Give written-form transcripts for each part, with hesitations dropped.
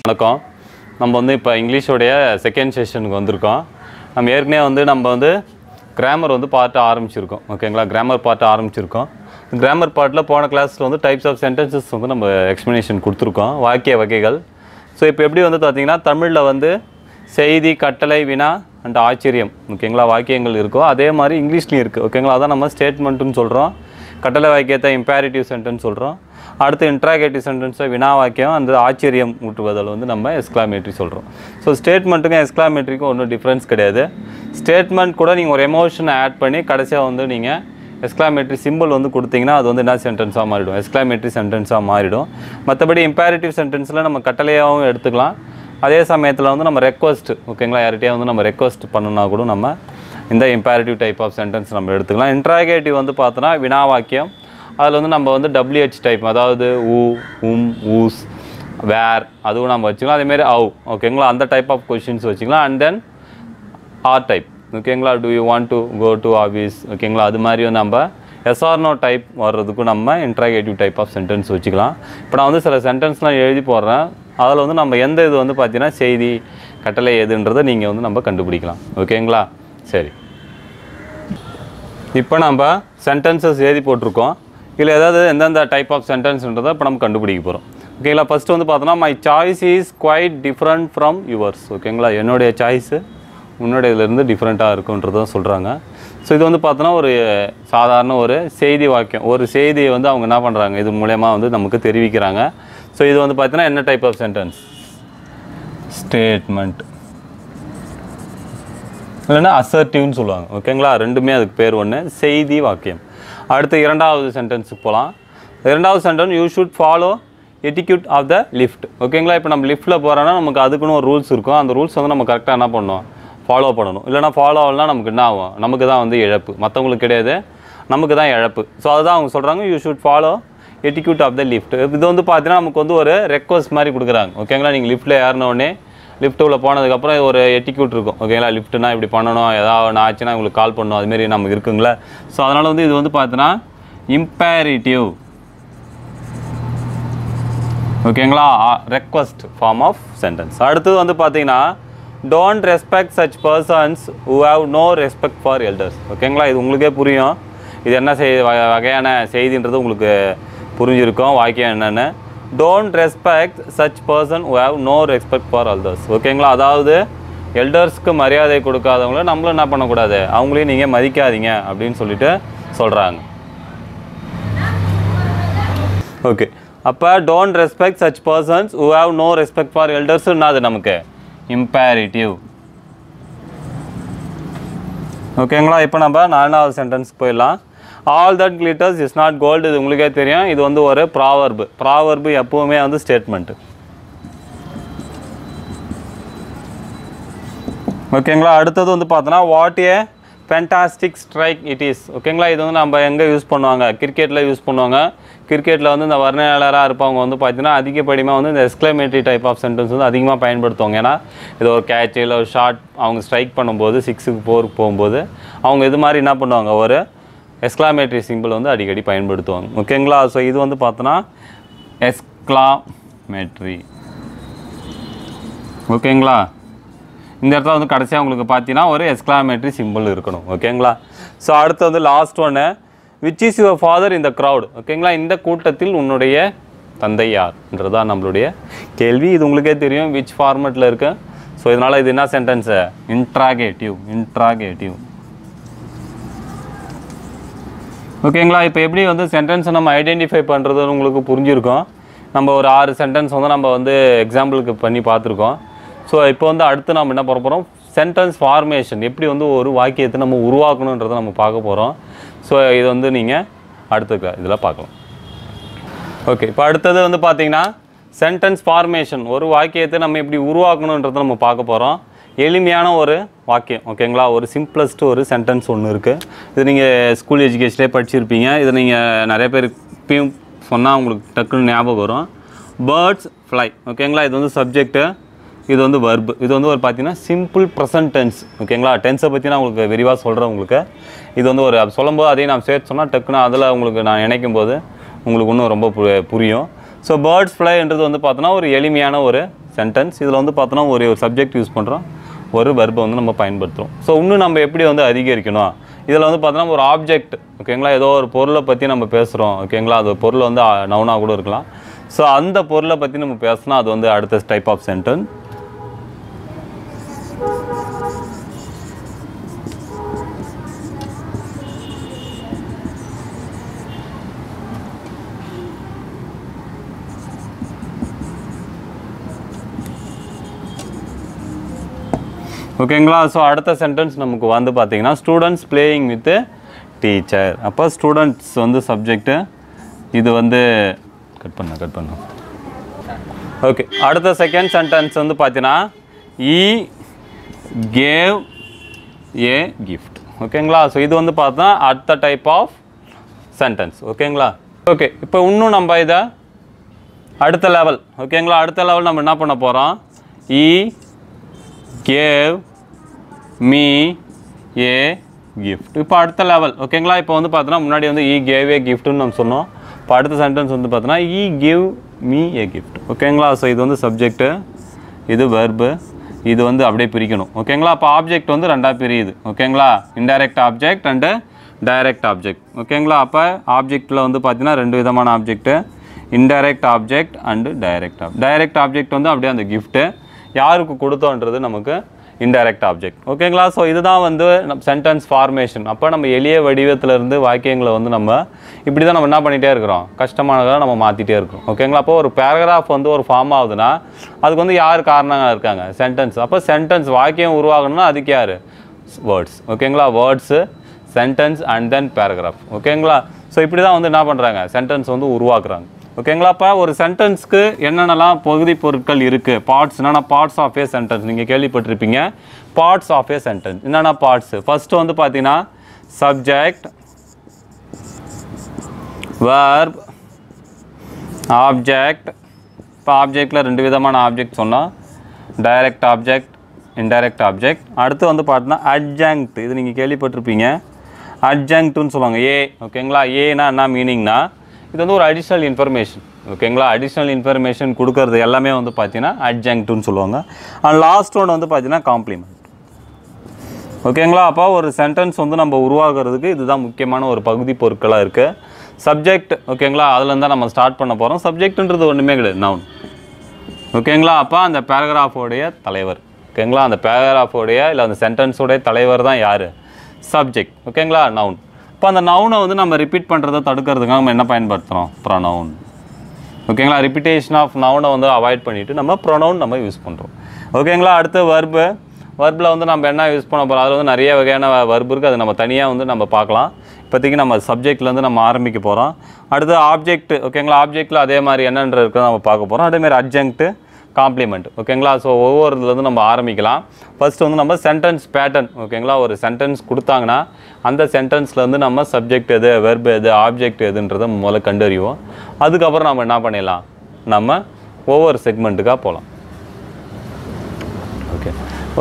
வணக்கம். நம்ம வந்து இப்போ இங்கிலீஷோடைய செகண்ட் செஷனுக்கு வந்திருக்கோம். நம்ம ஏற்கனவே வந்து நம்ம வந்து கிராமர் வந்து பார்ட்டு ஆரம்பிச்சிருக்கோம். ஓகேங்களா, கிராமர் பார்ட்டு ஆரம்பிச்சிருக்கோம். கிராமர் பார்ட்டில் போன கிளாஸில் வந்து டைப்ஸ் ஆஃப் சென்டென்சஸ் வந்து நம்ம எக்ஸ்ப்ளனேஷன் கொடுத்துருக்கோம், வாக்கிய வகைகள். ஸோ இப்போ எப்படி வந்து பார்த்திங்கன்னா தமிழில் வந்து செய்தி, கட்டளை, வினா அண்ட் ஆச்சரியம், ஓகேங்களா, வாக்கியங்கள் இருக்கோ அதே மாதிரி இங்கிலீஷ்லேயும் இருக்குது. ஓகேங்களா, அதான் நம்ம ஸ்டேட்மெண்ட்டுன்னு சொல்கிறோம். கட்டளை வாக்கியத்தை இம்பேரிட்டிவ் சென்டென்ஸ் சொல்கிறோம். அடுத்து இன்ட்ராகேட்டிவ் சென்டென்ஸை வினா வாக்கியம், அந்த ஆச்சரியம் ஊட்டுவதில் வந்து நம்ம எக்ஸ்க்ளாமேட்ரி சொல்கிறோம். ஸோ ஸ்டேட்மெண்ட்டுக்கும் எக்ஸ்க்ளாமேட்ரிக்கும் ஒன்றும் டிஃப்ரென்ஸ் கிடையாது. ஸ்டேட்மெண்ட் கூட நீங்கள் ஒரு எமோஷனை ஆட் பண்ணி கடைசியாக வந்து நீங்கள் எக்ஸ்க்ளாமேட்ரி சிம்பிள் வந்து கொடுத்தீங்கன்னா அது வந்து என்ன சென்டென்ஸாக மாறிடும், எக்ஸ்க்ளாமேட்ரி சென்டென்ஸாக மாறிடும். மற்றபடி இம்பேரிட்டிவ் சென்டென்ஸில் நம்ம கட்டளையாகவும் எடுத்துக்கலாம். அதே சமயத்தில் வந்து நம்ம ரெக்வஸ்ட், ஓகேங்களா, யார்கிட்டயே வந்து நம்ம ரெக்வஸ்ட் பண்ணணுன்னா கூட நம்ம இந்த இம்பேரிட்டிவ் டைப் ஆஃப் சென்டென்ஸ் நம்ம எடுத்துக்கலாம். இன்ட்ராகேட்டிவ் வந்து பார்த்தோன்னா வினா வாக்கியம், அதில் வந்து நம்ம வந்து WH டைப், அதாவது ஊஸ், வேர், அதுவும் நம்ம வச்சுக்கலாம். அதேமாரி ஓகேங்களா, அந்த டைப் ஆஃப் கொஷின்ஸ் வச்சுக்கலாம். அண்ட் தென் ஆர் டைப், ஓகேங்களா, do you want to go to office, ஓகேங்களா, அது மாதிரியும் நம்ம எஸ்ஆர்னோ டைப் வர்றதுக்கும் நம்ம இன்ட்ராகேட்டிவ் டைப் ஆஃப் சென்டென்ஸ் வச்சுக்கலாம். இப்போ நான் வந்து சில சென்டென்ஸ்லாம் எழுதி போடுறேன், அதில் வந்து நம்ம எந்த இது வந்து பார்த்தீங்கன்னா செய்தி, கட்டளை எதுன்றதை நீங்கள் வந்து நம்ம கண்டுபிடிக்கலாம். ஓகேங்களா, சரி. இப்போ நம்ம சென்டென்சஸ் எழுதி போட்டிருக்கோம். இல்லை ஏதாவது எந்தெந்த டைப் ஆஃப் சென்டென்ஸ்ன்றதை இப்போ நம்ம கண்டுபிடிக்க போகிறோம். ஓகேங்களா, ஃபஸ்ட்டு வந்து பார்த்தோன்னா my choice is quite different from yours. ஓகேங்களா, என்னுடைய சாய்ஸு உன்னுடைய இதிலேருந்து டிஃப்ரெண்ட்டாக இருக்குன்றதான் சொல்கிறாங்க. ஸோ இது வந்து பார்த்தோன்னா ஒரு சாதாரண ஒரு செய்தி வாக்கியம், ஒரு செய்தியை வந்து அவங்க என்ன பண்ணுறாங்க, இது மூலயமா வந்து நமக்கு தெரிவிக்கிறாங்க. ஸோ இது வந்து பார்த்தீங்கன்னா என்ன டைப் ஆஃப் சென்டென்ஸ், ஸ்டேட்மெண்ட் இல்லைன்னா அசர்ட்டிவ்னு சொல்லுவாங்க. ஓகேங்களா, ரெண்டுமே அதுக்கு பேர் ஒன்று, செய்தி வாக்கியம். அடுத்து இரண்டாவது சென்டென்ஸுக்கு போகலாம். இரண்டாவது sentence, you should follow etiquette of the lift. ஓகேங்களா, இப்போ நம்ம லிஃப்ட்டில் போகிறோன்னா நமக்கு அதுக்குன்னு ஒரு ரூல்ஸ் இருக்கும். அந்த ரூல்ஸ் வந்து நம்ம கரெக்டாக என்ன பண்ணணும், ஃபாலோ பண்ணணும். இல்லைனா ஃபாலோ ஆகலாம் நமக்கு என்ன ஆகும், நமக்கு தான் வந்து இழப்பு, மற்றவங்களுக்கு கிடையாது, நமக்கு தான் இழப்பு. ஸோ அதுதான் அவங்க சொல்கிறாங்க, you should follow etiquette of the lift. இது வந்து பார்த்தீங்கன்னா நமக்கு வந்து ஒரு ரெக்வஸ்ட் மாதிரி கொடுக்குறாங்க. ஓகேங்களா, நீங்கள் லிஃப்ட்டில் ஏறினோடனே லிஃப்ட் உள்ள போனதுக்கப்புறம் ஒரு எட்டிக்யூட் இருக்கும். ஓகேங்களா, லிஃப்ட்னா இப்படி பண்ணணும், ஏதாவது ஒன்று ஆச்சுன்னா உங்களுக்கு கால் பண்ணணும், அதுமாரி நமக்கு இருக்குங்களா. ஸோ அதனால் வந்து இது வந்து பார்த்தீங்கன்னா இம்பேரிட்டிவ், ஓகேங்களா, ரெக்வஸ்ட் ஃபார்ம் ஆஃப் சென்டென்ஸ். அடுத்தது வந்து பார்த்தீங்கன்னா don't respect such persons who have no respect for elders. ஓகேங்களா, இது உங்களுக்கே புரியும், இது என்ன வகையான செய்தின்றது உங்களுக்கு புரிஞ்சிருக்கும், வாக்கியம் என்னென்னு. Don't respect such person who have no respect for elders. ஓகேங்களா, அதாவது எல்டர்ஸ்க்கு மரியாதை கொடுக்காதவங்கள நம்மளும் என்ன பண்ணக்கூடாது, அவங்களையும் நீங்கள் மதிக்காதீங்க அப்படின்னு சொல்லிட்டு சொல்கிறாங்க. ஓகே, அப்போ don't respect such persons who have no respect for எல்டர்ஸ்னா அது நமக்கு இம்பேரிட்டிவ். ஓகேங்களா, இப்போ நம்ம 4வது சென்டென்ஸ்க்கு போயிடலாம். All that glitters is not gold. இது உங்களுக்கே தெரியும், இது வந்து ஒரு ப்ராவர்பு. ப்ராவர்பு எப்போவுமே வந்து ஸ்டேட்மெண்ட்டு. ஓகேங்களா, அடுத்தது வந்து பார்த்தோன்னா what A fantastic strike it is. ஓகேங்களா, இது வந்து நம்ம எங்கே யூஸ் பண்ணுவாங்க, கிரிக்கெட்டில் யூஸ் பண்ணுவாங்க. கிரிக்கெட்டில் வந்து இந்த வர்ணனையாளராக இருப்பவங்க வந்து பார்த்தீங்கன்னா அதிகப்படியாக வந்து இந்த எக்ஸ்க்ளமேட்டரி டைப் ஆஃப் சென்டென்ஸ் வந்து அதிகமாக பயன்படுத்துவாங்க. ஏன்னா இது ஒரு கேட்ச் இல்லை ஒரு ஷார்ட் அவங்க ஸ்ட்ரைக் பண்ணும்போது 6க்கு 4க்கு போகும்போது அவங்க இது மாதிரி என்ன பண்ணுவாங்க, ஒரு எக்ஸ்க்ளாமேட்டரி சிம்பிள் வந்து அடிக்கடி பயன்படுத்துவாங்க. ஓகேங்களா, ஸோ இது வந்து பார்த்தோன்னா எக்ஸ்க்ளாமேட்டரி. ஓகேங்களா, இந்த இடத்துல வந்து கடைசியாக உங்களுக்கு பார்த்தீங்கன்னா ஒரு எக்ஸ்க்ளாமேட்டரி சிம்பிள் இருக்கணும். ஓகேங்களா, ஸோ அடுத்து வந்து லாஸ்ட் ஒன்று, which is your father in the crowd. ஓகேங்களா, இந்த கூட்டத்தில் உன்னுடைய தந்தை யார்ன்றதான் நம்மளுடைய கேள்வி. இது உங்களுக்கே தெரியும் விச் ஃபார்மேட்டில் இருக்கு. ஸோ இதனால் இது என்ன சென்டென்ஸு, இன்ட்ராகேட்டிவ். இன்ட்ராகேட்டிவ். ஓகேங்களா, இப்போ எப்படி வந்து சென்டென்ஸை நம்ம ஐடென்டிஃபை பண்ணுறதுன்னு உங்களுக்கு புரிஞ்சிருக்கோம். நம்ம ஒரு 6 சென்டென்ஸ் வந்து நம்ம வந்து எக்ஸாம்பிளுக்கு பண்ணி பார்த்துருக்கோம். ஸோ இப்போ வந்து அடுத்து நம்ம என்ன பண்ண போகிறோம், சென்டென்ஸ் ஃபார்மேஷன், எப்படி வந்து ஒரு வாக்கியத்தை நம்ம உருவாக்கணுன்றதை நம்ம பார்க்க போகிறோம். ஸோ இது வந்து நீங்கள் அடுத்த இதில் பார்க்கலாம். ஓகே, இப்போ அடுத்தது வந்து பார்த்தீங்கன்னா சென்டென்ஸ் ஃபார்மேஷன், ஒரு வாக்கியத்தை நம்ம எப்படி உருவாக்கணுன்றதை நம்ம பார்க்க போகிறோம். எளிமையான ஒரு வாக்கியம். ஓகேங்களா, ஒரு சிம்பிளஸ்ட் ஒரு சென்டென்ஸ் ஒன்று இருக்குது. இது நீங்கள் ஸ்கூல் எஜுகேஷன்லேயே படிச்சிருப்பீங்க. இது நீங்கள் நிறைய பேர் இப்பயும் சொன்னால் உங்களுக்கு டக்குன்னு ஞாபகம் வரும். Birds fly. ஓகேங்களா, இது வந்து சப்ஜெக்ட்டு, இது வந்து வர்பு. இது வந்து ஒரு பார்த்தீங்கன்னா சிம்பிள் ப்ரெசன்ட் டென்ஸ். ஓகேங்களா, டென்ஸை பற்றி நான் உங்களுக்கு விரிவாக சொல்கிறேன். உங்களுக்கு இது வந்து ஒரு சொல்லும்போது அதையும் நான் சேர்த்து சொன்னால் டக்குன்னு அதில் உங்களுக்கு நான் நினைக்கும் போது உங்களுக்கு இன்னும் ரொம்ப புரியும். ஸோ பேர்ட்ஸ் ஃப்ளைன்றது வந்து பார்த்தோன்னா ஒரு எளிமையான ஒரு சென்டென்ஸ். இதில் வந்து பார்த்தோன்னா ஒரு சப்ஜெக்ட் யூஸ் பண்ணுறோம், ஒரு வெர்பை வந்து நம்ம பயன்படுத்துகிறோம். ஸோ இன்னும் நம்ம எப்படி வந்து அதிகரிக்கணும், இதில் வந்து பார்த்தோன்னா ஒரு ஆப்ஜெக்ட் ஓகேங்களா, ஏதோ ஒரு பொருளை பற்றி நம்ம பேசுகிறோம் ஓகேங்களா, அது பொருள் வந்து நவுனாக கூட இருக்கலாம். ஸோ அந்த பொருளை பற்றி நம்ம பேசினா அது வந்து அடுத்த டைப் ஆஃப் சென்டென்ஸ். ஓகேங்களா. ஸோ அடுத்த சென்டென்ஸ் நமக்கு வந்து பார்த்தீங்கன்னா ஸ்டூடெண்ட்ஸ் பிளேயிங் வித் டீச்சர். அப்போ ஸ்டூடெண்ட்ஸ் வந்து சப்ஜெக்ட்டு, இது வந்து கட் பண்ண. ஓகே, அடுத்த செகண்ட் சென்டென்ஸ் வந்து பார்த்தீங்கன்னா ஈ கேவ் ஏ கிஃப்ட். ஓகேங்களா. ஸோ இது வந்து பார்த்தா அடுத்த டைப் ஆஃப் சென்டென்ஸ். ஓகேங்களா. ஓகே, இப்போ இன்னும் நம்ம இதை அடுத்த லெவல் ஓகேங்களா, அடுத்த லெவல் நம்ம என்ன பண்ண போகிறோம், ஈ கேவ் மீ ஏ கிஃப்ட். இப்போ அடுத்த லெவல் ஓகேங்களா. இப்போ வந்து பார்த்தோன்னா முன்னாடி வந்து ஈ கேவ் ஏ கிஃப்ட்னு நம்ம சொன்னோம். இப்போ அடுத்த சென்டென்ஸ் வந்து பார்த்தோன்னா ஈ கிவ் மீ ஏ கிஃப்ட். ஓகேங்களா. ஸோ இது வந்து சப்ஜெக்ட்டு, இது வெர்பு, இது வந்து அப்படியே பிரிக்கணும். ஓகேங்களா. அப்போ ஆப்ஜெக்ட் வந்து ரெண்டாக பிரியுது. ஓகேங்களா, indirect object and direct object. ஓகேங்களா. அப்போ ஆப்ஜெக்டில் வந்து பார்த்தீங்கன்னா ரெண்டு விதமான object, indirect object and direct object வந்து அப்படியே அந்த கிஃப்ட்டு யாருக்கு கொடுத்தோன்றது நமக்கு இன்டைரக்ட் ஆப்ஜெக்ட். ஓகேங்களா. ஸோ இதுதான் வந்து சென்டென்ஸ் ஃபார்மேஷன். அப்போ நம்ம எளிய வடிவத்திலிருந்து வாக்கியங்களை வந்து நம்ம இப்படி தான் நம்ம என்ன பண்ணிகிட்டே இருக்கிறோம், கஷ்டமானதெல்லாம் நம்ம மாற்றிட்டே இருக்கிறோம். ஓகேங்களா. அப்போ ஒரு பேராகிராஃப் வந்து ஒரு ஃபார்ம் ஆகுதுன்னா அதுக்கு வந்து யார் காரணங்க இருக்காங்க, சென்டென்ஸ். அப்போ சென்டென்ஸ் வாக்கியம் உருவாகணும்னா அதுக்கு யார், வேர்ட்ஸ். ஓகேங்களா. Words, sentence and then paragraph. ஓகேங்களா. ஸோ இப்படி தான் வந்து என்ன பண்ணுறாங்க, சென்டென்ஸ் வந்து உருவாக்குறாங்க. ஓகேங்களா. இப்போ ஒரு சென்டென்ஸ்க்கு என்னென்னலாம் பகுதி பொருட்கள் இருக்குது, பார்ட்ஸ், என்னென்ன பார்ட்ஸ் ஆஃப் ஏ சென்டென்ஸ் நீங்கள் கேள்விப்பட்டிருப்பீங்க. பார்ட்ஸ் ஆஃப் ஏ சென்டென்ஸ் என்னென்ன பார்ட்ஸு, ஃபஸ்ட்டு வந்து பார்த்தீங்கன்னா சப்ஜெக்ட், verb, ஆப்ஜெக்ட். இப்போ ஆப்ஜெக்டில் ரெண்டு விதமான ஆப்ஜெக்ட் சொன்னால், டைரக்ட் ஆப்ஜெக்ட், இன்டைரக்ட் ஆப்ஜெக்ட். அடுத்து வந்து பார்த்தீங்கன்னா அட்ஜங்க்ட். இது நீங்கள் கேள்விப்பட்டிருப்பீங்க, அட்ஜங்க்ட்னு சொல்லுவாங்க. ஏ ஓகேங்களா. ஏன்னா என்ன மீனிங்னா இது வந்து ஒரு அடிஷ்னல் இன்ஃபர்மேஷன். ஓகேங்களா. அடிஷ்னல் இன்ஃபர்மேஷன் கொடுக்கறது எல்லாமே வந்து பார்த்தீங்கன்னா அட்ஜங்க்ட்னு சொல்லுவாங்க. அண்ட் லாஸ்ட் ஒன் வந்து பார்த்தீங்கன்னா காம்ப்ளிமெண்ட். ஓகேங்களா. அப்போ ஒரு சென்டென்ஸ் வந்து நம்ம உருவாக்குறதுக்கு இதுதான் முக்கியமான ஒரு பகுதி பொருட்களாக இருக்குது. சப்ஜெக்ட் ஓகேங்களா, அதுலேருந்து தான் நம்ம ஸ்டார்ட் பண்ண போகிறோம். சப்ஜெக்ட்ன்றது ஒன்றுமே கிடையாது, நவுன். ஓகேங்களா. அப்போ அந்த பேராகிராஃபோடைய தலைவர். ஓகேங்களா. அந்த பேராகிராஃபோடைய இல்லை அந்த சென்டென்ஸோடைய தலைவர் தான் யார், சப்ஜெக்ட். ஓகேங்களா, நவுன். இப்போ அந்த நவுனை வந்து நம்ம ரிப்பீட் பண்ணுறதை தடுக்கிறதுக்காக நம்ம என்ன பயன்படுத்துகிறோம், ப்ரொனவுன். ஓகேங்களா. ரிப்பீட்டேஷன் ஆஃப் நவுனை வந்து அவாய்ட் பண்ணிவிட்டு நம்ம ப்ரொனவுன் நம்ம யூஸ் பண்ணுறோம். ஓகேங்களா. அடுத்து வெர்பு. வெர்பில் வந்து நம்ம என்ன யூஸ் பண்ண போகிறோம், அதில் வந்து நிறைய வகையான வெர்பு இருக்குது, அது நம்ம தனியாக வந்து நம்ம பார்க்கலாம். இப்போதைக்கு நம்ம சப்ஜெக்ட்லேருந்து நம்ம ஆரம்பிக்க போகிறோம். அடுத்து ஆப்ஜெக்ட். ஓகேங்களா. ஆப்ஜெக்ட்டில் அதே மாதிரி என்னென்ன இருக்கிறத நம்ம பார்க்க போகிறோம். அதேமாதிரி அட்ஜங்க்ட்டு, காம்ப்ளிமெண்ட். ஓகேங்களா. ஸோ ஒவ்வொரு இதுலேருந்து நம்ம ஆரம்பிக்கலாம். ஃபஸ்ட்டு வந்து நம்ம சென்டென்ஸ் பேட்டர்ன். ஓகேங்களா. ஒரு சென்டென்ஸ் கொடுத்தாங்கன்னா அந்த சென்டென்ஸ்லேருந்து நம்ம சப்ஜெக்ட் எது, வெர்பு எது, ஆப்ஜெக்ட் எதுன்றதை முதல்ல கண்டறிவோம். அதுக்கப்புறம் நம்ம என்ன பண்ணிடலாம், நம்ம ஒவ்வொரு செக்மெண்ட்டுக்காக போகலாம்.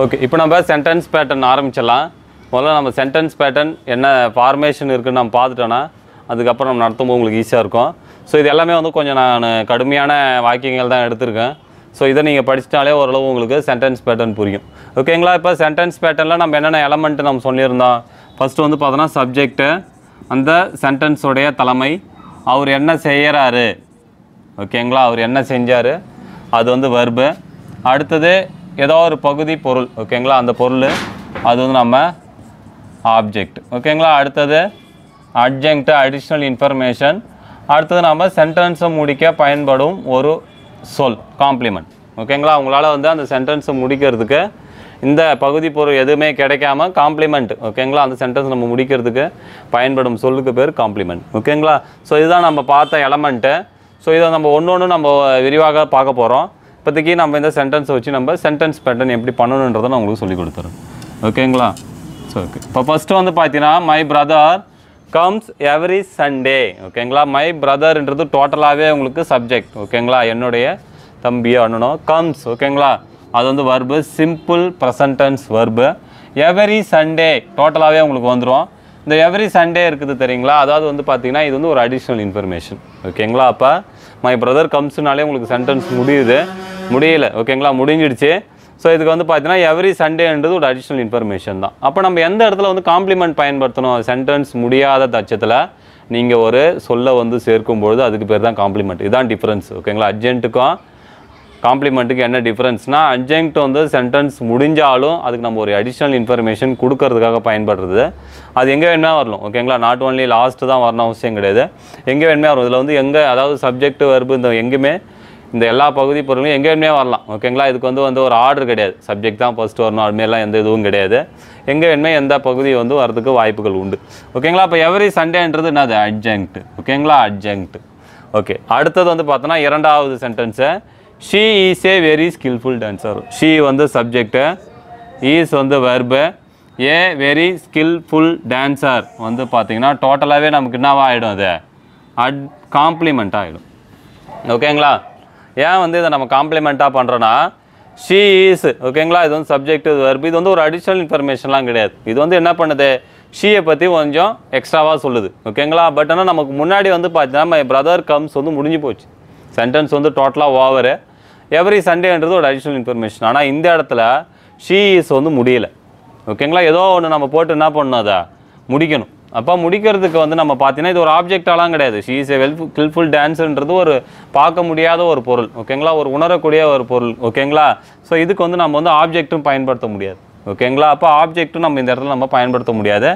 ஓகே, இப்போ நம்ம சென்டென்ஸ் பேட்டர்ன் ஆரம்பிச்சிடலாம். முதல்ல நம்ம சென்டென்ஸ் பேட்டர்ன் என்ன ஃபார்மேஷன் இருக்குதுன்னு நம்ம பார்த்துட்டோன்னா அதுக்கப்புறம் நம்ம நடத்தும்போது உங்களுக்கு ஈஸியாக இருக்கும். ஸோ இது எல்லாமே வந்து கொஞ்சம் நான் கடுமையான வாக்கியங்கள் தான் எடுத்திருக்கேன். ஸோ இதை நீங்கள் படிச்சிட்டாலே ஓரளவு உங்களுக்கு சென்டென்ஸ் பேட்டர்ன் புரியும். ஓகேங்களா. இப்போ சென்டென்ஸ் பேட்டர்னில் நம்ம என்னென்ன எலமெண்ட்டு நம்ம சொல்லியிருந்தோம், ஃபஸ்ட்டு வந்து பார்த்தோன்னா சப்ஜெக்ட்டு, அந்த சென்டென்ஸோடைய தலைமை, அவர் என்ன செய்கிறாரு. ஓகேங்களா. அவர் என்ன செஞ்சார், அது வந்து வெர்பு. அடுத்தது ஏதோ ஒரு பகுதி பொருள். ஓகேங்களா. அந்த பொருள் அது வந்து நம்ம ஆப்ஜெக்ட். ஓகேங்களா. அடுத்தது அட்ஜங்க்ட், அடிஷ்னல் இன்ஃபர்மேஷன். அடுத்தது நம்ம சென்டென்ஸை முடிக்க பயன்படும் ஒரு சொல், காம்ப்ளிமெண்ட். ஓகேங்களா. உங்களால் வந்து அந்த சென்டென்ஸை முடிக்கிறதுக்கு இந்த பகுதி பொருள் எதுவுமே கிடைக்காம காம்ப்ளிமெண்ட். ஓகேங்களா. அந்த சென்டென்ஸ் நம்ம முடிக்கிறதுக்கு பயன்படும் சொல்லுக்கு பேர் காம்ப்ளிமெண்ட். ஓகேங்களா. ஸோ இதுதான் நம்ம பார்த்த எலமெண்ட்டு. ஸோ இதை நம்ம ஒன்று ஒன்று நம்ம விரிவாக பார்க்க போகிறோம். இப்போதைக்கு நம்ம இந்த சென்டென்ஸை வச்சு நம்ம சென்டென்ஸ் பேட்டர்ன் எப்படி பண்ணணுன்றதை நான் உங்களுக்கு சொல்லிக் கொடுத்துறேன். ஓகேங்களா. ஸோ ஓகே, இப்போ ஃபஸ்ட்டு வந்து பார்த்தீங்கன்னா my brother comes every Sunday. ஓகேங்களா. மை பிரதர்ன்றது டோட்டலாகவே உங்களுக்கு சப்ஜெக்ட். ஓகேங்களா. என்னுடைய தம்பியோ அண்ணனோ. கம்ஸ். ஓகேங்களா. அது வந்து verb, simple present tense verb. Every Sunday டோட்டலாகவே உங்களுக்கு வந்துடும். இந்த எவ்ரி சண்டே இருக்குது தெரியுங்களா, அதாவது வந்து பார்த்தீங்கன்னா இது வந்து ஒரு அடிஷ்னல் இன்ஃபர்மேஷன். ஓகேங்களா, அப்போ மை பிரதர் கம்ஸ்னாலே உங்களுக்கு சென்டென்ஸ் முடியல. ஓகேங்களா, முடிஞ்சிடுச்சு. ஸோ இதுக்கு வந்து பார்த்தீங்கன்னா எவ்ரி சண்டேன்றது ஒரு அடிஷ்னல் இன்ஃபர்மேஷன் தான். அப்போ நம்ம எந்த இடத்துல வந்து காம்ப்ளிமெண்ட் பயன்படுத்தணும், சென்டென்ஸ் முடியாத பட்சத்தில் நீங்கள் ஒரு சொல்ல வந்து சேர்க்கும்பொழுது அதுக்கு பேர் தான் காம்ப்ளிமெண்ட். இதுதான் டிஃப்ரென்ஸ். ஓகேங்களா, அட்ஜென்ட்டுக்கும் காம்ப்ளிமெண்ட்டுக்கு என்ன டிஃப்ரென்ஸ்னால், அட்ஜென்ட் வந்து சென்டென்ஸ் முடிஞ்சாலும் அதுக்கு நம்ம ஒரு அடிஷ்னல் இன்ஃபர்மேஷன் கொடுக்கறதுக்காக பயன்படுறது. அது எங்கே வேணுமே வரலாம். ஓகேங்களா, நாட் ஓன்லி லாஸ்ட்டு தான் வரணும் அவசியம் கிடையாது, எங்கே வேணுமே வரும். இதில் வந்து எங்கே, அதாவது சப்ஜெக்ட் வெர்பு இந்த எங்கேயுமே இந்த எல்லா பகுதி பொருளும் எங்கே வேணுமே வரலாம். ஓகேங்களா, இதுக்கு வந்து ஒரு ஆர்டர் கிடையாது, சப்ஜெக்ட் தான் ஃபஸ்ட்டு வரணும் அதுமாரிலாம் எந்த இதுவும் கிடையாது. எங்கே வேணுமே எந்த பகுதி வந்து வரதுக்கு வாய்ப்புகள் உண்டு. ஓகேங்களா, இப்போ எவ்ரி சண்டேன்றது என்னது, அட்ஜென்ட். ஓகேங்களா, அட்ஜென்ட். ஓகே, அடுத்தது வந்து பார்த்தோன்னா இரண்டாவது sentence, she is a very skilful dancer. She வந்து சப்ஜெக்டு, ஈஸ் வந்து வெர்பு, ஏ வெரி ஸ்கில்ஃபுல் டான்ஸர் வந்து பார்த்தீங்கன்னா டோட்டலாகவே நமக்கு என்னவா ஆகிடும், அது காம்ப்ளிமெண்ட் ஆகிடும். ஓகேங்களா, ஏன் வந்து இதை நம்ம காம்ப்ளிமெண்ட்டாக பண்ணுறோன்னா, ஷீ இஸ். ஓகேங்களா, இது வந்து சப்ஜெக்ட் வெர்பு, இது வந்து ஒரு அடிஷ்னல் இன்ஃபர்மேஷன்லாம் கிடையாது. இது வந்து என்ன பண்ணுது, ஷீயை பற்றி கொஞ்சம் எக்ஸ்ட்ராவாக சொல்லுது. ஓகேங்களா, பட் ஆனால் நமக்கு முன்னாடி வந்து பார்த்தீங்கன்னா மை பிரதர் கம்ஸ் வந்து முடிஞ்சு போச்சு, சென்டென்ஸ் வந்து டோட்டலாக ஓவரு. எவ்ரி சண்டேன்றது ஒரு அடிஷ்னல் இன்ஃபர்மேஷன். ஆனால் இந்த இடத்துல ஷீ இஸ் வந்து முடியலை. ஓகேங்களா, ஏதோ ஒன்று நம்ம போட்டு என்ன பண்ணணும், அதை முடிக்கணும். அப்போ முடிக்கிறதுக்கு வந்து நம்ம பார்த்தீங்கன்னா இது ஒரு ஆப்ஜெக்டாலாம் கிடையாது. ஷீ இஸ் ஏ ஸ்கில்ஃபுல் டான்ஸர்ன்றது ஒரு பார்க்க முடியாத ஒரு பொருள். ஓகேங்களா, ஒரு உணரக்கூடிய ஒரு பொருள். ஓகேங்களா, ஸோ இதுக்கு வந்து நம்ம வந்து ஆப்ஜெக்ட்டும் பயன்படுத்த முடியாது. ஓகேங்களா, அப்போ ஆப்ஜெக்ட்டும் நம்ம இந்த இடத்துல நம்ம பயன்படுத்த முடியாது.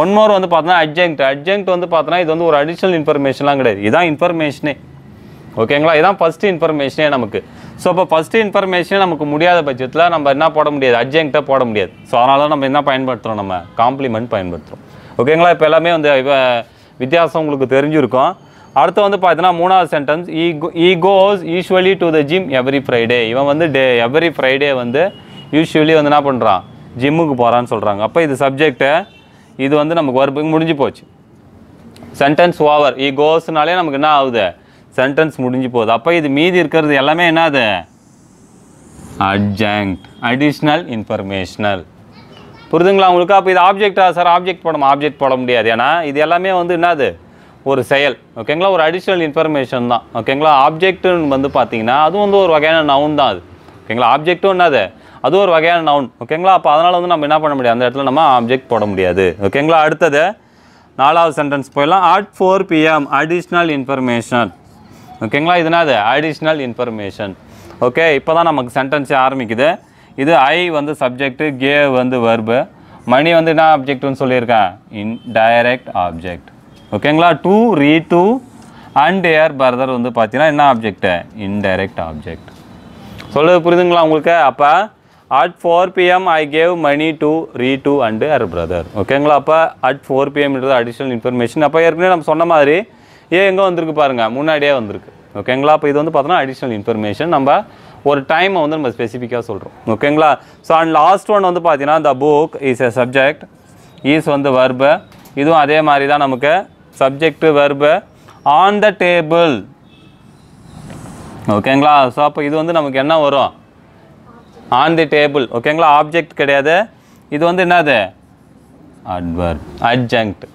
ஒன் மோர் வந்து பார்த்தோன்னா அட்ஜெக்ட் வந்து பார்த்தோன்னா இது வந்து ஒரு அடிஷ்னல் இன்ஃபர்மேஷன்லாம் கிடையாது, இதுதான் இன்ஃபர்மேஷனே. ஓகேங்களா, இதுதான் ஃபஸ்ட்டு இன்ஃபர்மேஷனே நமக்கு. ஸோ இப்போ ஃபஸ்ட்டு இன்ஃபர்மேஷனே நமக்கு முடியாத பட்சத்தில் நம்ம என்ன போட முடியாது, அட்ஜெக்டை போட முடியாது. ஸோ அதனால தான் நம்ம என்ன பயன்படுத்துகிறோம், நம்ம காம்ப்ளிமெண்ட் பயன்படுத்துகிறோம். ஓகேங்களா, இப்போ எல்லாமே வந்து வித்தியாசம் உங்களுக்கு தெரிஞ்சிருக்கும். அடுத்து வந்து பார்த்தீங்கன்னா மூணாவது sentence, he goes usually to the gym every Friday. இவன் வந்து எவ்ரி ஃப்ரைடே வந்து யூஸ்வலி வந்து என்ன பண்ணுறான், ஜிம்முக்கு போகிறான்னு சொல்கிறாங்க. அப்போ இது சப்ஜெக்டு, இது வந்து நமக்கு வர்புக்கு முடிஞ்சு போச்சு, சென்டென்ஸ் ஓவர். ஈ கோஸ்னாலே நமக்கு என்ன ஆகுது, சென்டென்ஸ் முடிஞ்சு போகுது. அப்போ இது மீதி இருக்கிறது எல்லாமே என்னது, அட்ஜென்ட், அடிஷ்னல் இன்ஃபர்மேஷனல். புரிதுங்களா உங்களுக்கு? அப்போ இது ஆப்ஜெக்டா சார், ஆப்ஜெக்ட் போட முடியாது, ஏன்னா இது எல்லாமே வந்து என்னது, ஒரு செயல். ஓகேங்களா, ஒரு அடிஷ்னல் இன்ஃபர்மேஷன் தான். ஓகேங்களா, ஆப்ஜெக்ட்டுன்னு வந்து பார்த்தீங்கன்னா அது வந்து ஒரு வகையான நவுன் தான் அது. ஓகேங்களா, ஆப்ஜெக்ட்டும் என்னது, அது ஒரு வகையான நவுன். ஓகேங்களா, அப்போ அதனால் வந்து நம்ம என்ன பண்ண முடியாது, அந்த இடத்துல நம்ம ஆப்ஜெக்ட் போட முடியாது. ஓகேங்களா, அடுத்தது நாலாவது சென்டென்ஸ் போயிடலாம். at 4 PM additional information. ஓகேங்களா, இது என்னது, அடிஷ்னல் இன்ஃபர்மேஷன். ஓகே, இப்போ தான் நமக்கு சென்டென்ஸே ஆரம்பிக்குது. இது ஐ வந்து சப்ஜெக்ட், கேவ் வந்து வெர்பு, மணி வந்து என்ன ஆப்ஜெக்ட்னு சொல்லியிருக்கேன், இன்டைரக்ட் ஆப்ஜெக்ட். ஓகேங்களா, to read to and her brother வந்து பார்த்தீங்கன்னா என்ன ஆப்ஜெக்ட், இன்டைரக்ட் ஆப்ஜெக்ட். சொல்லுது புரியுதுங்களா உங்களுக்கு? அப்போ at 4 PM I gave money to read to and her brother. ஓகேங்களா, அப்போ at 4 PMன்றது அடிஷ்னல் இன்ஃபர்மேஷன். அப்போ ஏற்கனவே நம்ம சொன்ன மாதிரி எங்கே வந்திருக்கு பாருங்கள், முன்னாடியே வந்திருக்கு. ஓகேங்களா, அப்போ இது வந்து பார்த்தோன்னா அடிஷ்னல் இன்ஃபர்மேஷன். நம்ம ஒரு டைமை வந்து நம்ம ஸ்பெசிஃபிக்காக சொல்கிறோம். ஓகேங்களா, ஸோ அண்ட் லாஸ்ட் ஒன் வந்து பார்த்தீங்கன்னா the book is a subject, is வந்து வெர்பு, இதுவும் அதே மாதிரி தான் நமக்கு subject verb, on the table. ஓகேங்களா, ஸோ அப்போ இது வந்து நமக்கு என்ன வரும், ஆன் தி டேபிள். ஓகேங்களா, ஆப்ஜெக்ட் கிடையாது, இது வந்து என்னது, அட்வர்ப், அட்ஜெக்ட்.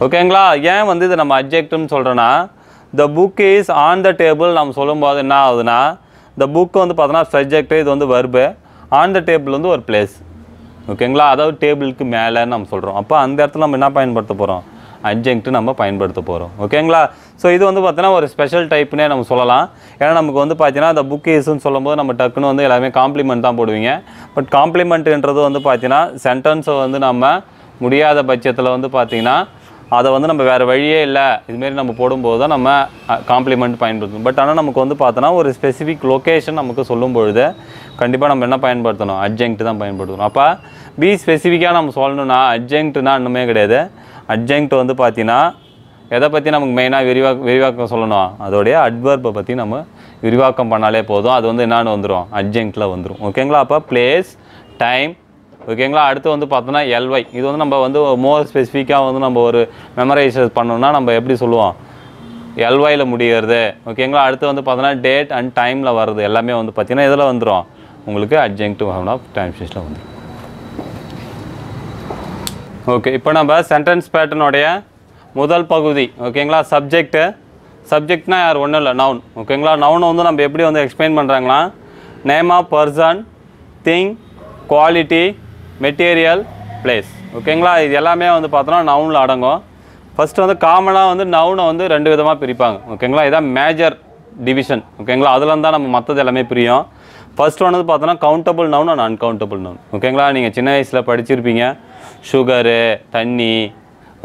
ஓகேங்களா, ஏன் வந்து இது நம்ம அட்ஜெக்ட்னு சொல்கிறோன்னா, த book is on the table நம்ம சொல்லும்போது என்ன ஆகுதுன்னா, த புக் வந்து பார்த்தோன்னா சப்ஜெக்ட், இது வந்து வெர்பு, ஆன் த டேபிள் வந்து ஒரு பிளேஸ். ஓகேங்களா, அதாவது டேபிளுக்கு மேலேன்னு நம்ம சொல்கிறோம். அப்போ அந்த இடத்துல நம்ம என்ன பயன்படுத்த போகிறோம், அட்ஜெக்ட் நம்ம பயன்படுத்த போகிறோம். ஓகேங்களா, ஸோ இது வந்து பார்த்தீங்கன்னா ஒரு ஸ்பெஷல் டைப்னே நம்ம சொல்லலாம். ஏன்னா நமக்கு வந்து பார்த்தீங்கன்னா த புக் இஸ்ன்னு சொல்லும்போது நம்ம டக்குன்னு வந்து எல்லாமே காம்ப்ளிமெண்ட் தான் போடுவீங்க. பட் காம்ப்ளிமெண்ட்டுன்றது வந்து பார்த்தீங்கன்னா சென்டென்ஸை வந்து நம்ம முடியாத பட்சத்தில் வந்து பார்த்தீங்கன்னா அதை வந்து நம்ம வேறு வழியே இல்லை இதுமாரி நம்ம போடும்போது தான் நம்ம காம்ப்ளிமெண்ட் பயன்படுத்தணும். பட் ஆனால் நமக்கு வந்து பார்த்தோன்னா ஒரு ஸ்பெசிஃபிக் லொக்கேஷன் நமக்கு சொல்லும் பொழுது கண்டிப்பாக நம்ம என்ன பயன்படுத்தணும், அட்ஜெக்ட் தான் பயன்படுத்தணும். அப்போ பி ஸ்பெசிஃபிக்காக நம்ம சொல்லணும்னா அட்ஜெக்ட்னா இன்னுமே கிடையாது. அட்ஜெக்ட் வந்து பார்த்தீங்கன்னா எதை பற்றி நமக்கு மெயினாக விரிவாக்கம் சொல்லணும், அதோடைய அட்வர்பை பற்றி நம்ம விரிவாக்கம் பண்ணாலே போதும். அது வந்து என்னான்னு வந்துடும், அட்ஜெக்டில் வந்துடும். ஓகேங்களா, அப்போ பிளேஸ், டைம். ஓகேங்களா, அடுத்து வந்து பார்த்தோன்னா எல்ஒய். இது வந்து நம்ம வந்து மோர் ஸ்பெசிஃபிக்காக வந்து நம்ம ஒரு மெமரைஸ் பண்ணோம்னா நம்ம எப்படி சொல்லுவோம், எல்ஒயில் முடிகிறது. ஓகேங்களா, அடுத்து வந்து பார்த்தோன்னா டேட் அண்ட் டைமில் வர்றது எல்லாமே வந்து பார்த்தீங்கன்னா இதில் வந்துடும் உங்களுக்கு அட்ஜெக்டிவ் ஆஃப் டைம் ஸ்பேஸில் வந்துடும். ஓகே, இப்போ நம்ம சென்டென்ஸ் பேட்டர்னுடைய முதல் பகுதி ஓகேங்களா. சப்ஜெக்ட்னா யார் ஒன்றும் இல்லை, நவுன் ஓகேங்களா. நவுனை வந்து நம்ம எப்படி வந்து எக்ஸ்பிளைன் பண்ணுறாங்களா, name of person, thing, quality, material, place ஓகேங்களா. இது எல்லாமே வந்து பார்த்தோன்னா நவுனில் அடங்கும். ஃபஸ்ட்டு வந்து காமனாக வந்து நவுனை வந்து 2 விதமாக பிரிப்பாங்க ஓகேங்களா. இதான் மேஜர் டிவிஷன் ஓகேங்களா. அதில் தான் நம்ம மற்றது எல்லாமே பிரியும். ஃபர்ஸ்ட் ஒன்று வந்து பார்த்தோன்னா countable noun and uncountable noun ஓகேங்களா. நீங்கள் சின்ன வயசில் படிச்சிருப்பீங்க, சுகரு, தண்ணி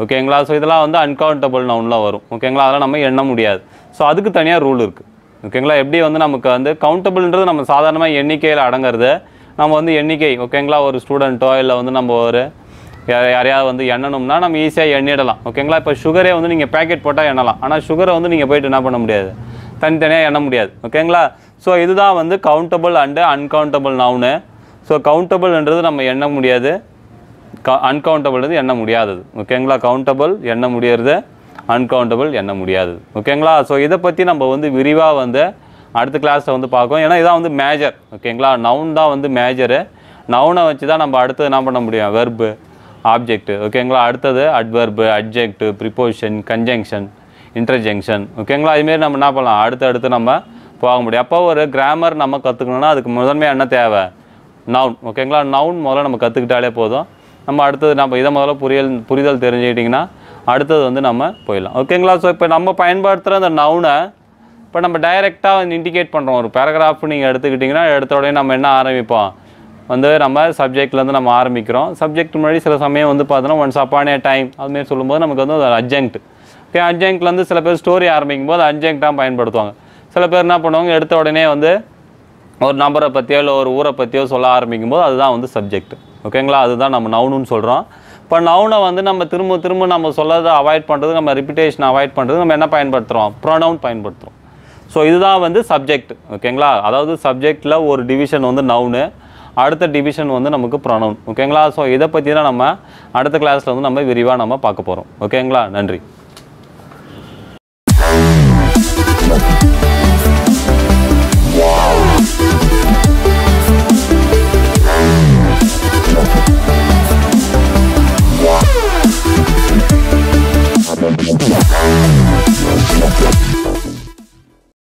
ஓகேங்களா. ஸோ இதெல்லாம் வந்து அன்கவுண்டபிள் நவுனில் வரும் ஓகேங்களா. அதெல்லாம் நம்ம எண்ண முடியாது. ஸோ அதுக்கு தனியாக ரூல் இருக்குது ஓகேங்களா. எப்படி வந்து நமக்கு வந்து கவுண்டபிள்ன்றது நம்ம சாதாரணமாக எண்ணிக்கையில் அடங்கிறது. நம்ம வந்து எண்ணிக்கை ஓகேங்களா, ஒரு ஸ்டூடெண்ட்டோ இல்லை வந்து நம்ம ஒரு யாரையாவது வந்து எண்ணணும்னா நம்ம ஈஸியாக எண்ணிடலாம் ஓகேங்களா. இப்போ சுகரே வந்து நீங்கள் பேக்கெட் போட்டால் எண்ணலாம். ஆனால் சுகரை வந்து நீங்கள் போய்ட்டு என்ன பண்ண முடியாது, தனித்தனியாக எண்ண முடியாது ஓகேங்களா. ஸோ இதுதான் வந்து கவுண்டபிள் அண்டு அன்கவுண்டபிள் நவுனு. ஸோ கவுண்டபிள்ன்றது நம்ம எண்ண முடியாது, அன்கவுண்டபிள்ன்றது எண்ண முடியாதது ஓகேங்களா. கவுண்டபிள் எண்ண முடியறது, அன்கவுண்டபிள் எண்ண முடியாதது ஓகேங்களா. ஸோ இதை பற்றி நம்ம வந்து விரிவாக வந்து அடுத்த கிளாஸில் வந்து பார்க்கோம். ஏன்னா இதான் வந்து மேஜர் ஓகேங்களா. நவுன் தான் வந்து மேஜரு. நவுனை வச்சு தான் நம்ம அடுத்து என்ன பண்ண முடியும், வெர்பு, ஆப்ஜெக்ட் ஓகேங்களா. அடுத்தது அட்வெர்பு, அட்ஜெக்ட், ப்ரிப்போசிஷன், கன்ஜங்ஷன், இன்டர்ஜெக்ஷன் ஓகேங்களா. இதுமாரி நம்ம என்ன பண்ணலாம், அடுத்து நம்ம போக முடியும். அப்போ ஒரு கிராமர் நம்ம கற்றுக்கணுன்னா அதுக்கு முதன்மையாக என்ன தேவை, நவுன் ஓகேங்களா. நவுன் முதல்ல நம்ம கற்றுக்கிட்டாலே போதும். நம்ம அடுத்தது நம்ம இதை முதல்ல புரிதல் தெரிஞ்சுக்கிட்டிங்கன்னா அடுத்தது வந்து நம்ம போயிடலாம் ஓகேங்களா. ஸோ இப்போ நம்ம பயன்படுத்துகிற அந்த நவுனை இப்போ நம்ம டைரெக்டாக வந்து இண்டிகேட் பண்ணுறோம். ஒரு பேராகிராஃப் நீங்கள் எடுத்துக்கிட்டிங்கன்னா எடுத்த உடனே நம்ம என்ன ஆரம்பிப்போம், வந்து நம்ம சப்ஜெக்ட்லேருந்து நம்ம ஆரம்பிக்கிறோம். சப்ஜெக்ட் முன்னாடி சில சமயம் வந்து பார்த்தோன்னா ஒன்ஸ் அப்பான் ஏ டைம் அதுமாரி சொல்லும்போது நமக்கு வந்து ஒரு அட்ஜங்க்ட் ஓகே. அட்ஜங்க்ட்லேருந்து சில பேர் ஸ்டோரி ஆரம்பிக்கும் போது அட்ஜங்க்டாக பயன்படுத்துவாங்க. சில பேர் என்ன பண்ணுவாங்க, எடுத்த உடனே வந்து ஒரு நபரை பற்றியோ இல்லை ஒரு ஊரை பற்றியோ சொல்ல ஆரம்பிக்கும் போது அதுதான் வந்து சப்ஜெக்ட் ஓகேங்களா. அதுதான் நம்ம நவுனுன்னு சொல்கிறோம். இப்போ நவுனை வந்து நம்ம திரும்ப நம்ம சொல்லதை அவாய்ட் பண்ணுறது, நம்ம ரிப்பிட்டேஷனை அவாய்ட் பண்ணுறது நம்ம என்ன பயன்படுத்துகிறோம், ப்ரொனவுன் பயன்படுத்துகிறோம். ஸோ இதுதான் வந்து சப்ஜெக்ட் ஓகேங்களா. அதாவது சப்ஜெக்டில் ஒரு டிவிஷன் வந்து நவுனு, அடுத்த டிவிஷன் வந்து நமக்கு ப்ரொனவுன் ஓகேங்களா. ஸோ இதை பற்றி தான் நம்ம அடுத்த கிளாஸில் வந்து நம்ம விரிவாக நம்ம பார்க்க போகிறோம் ஓகேங்களா. நன்றி.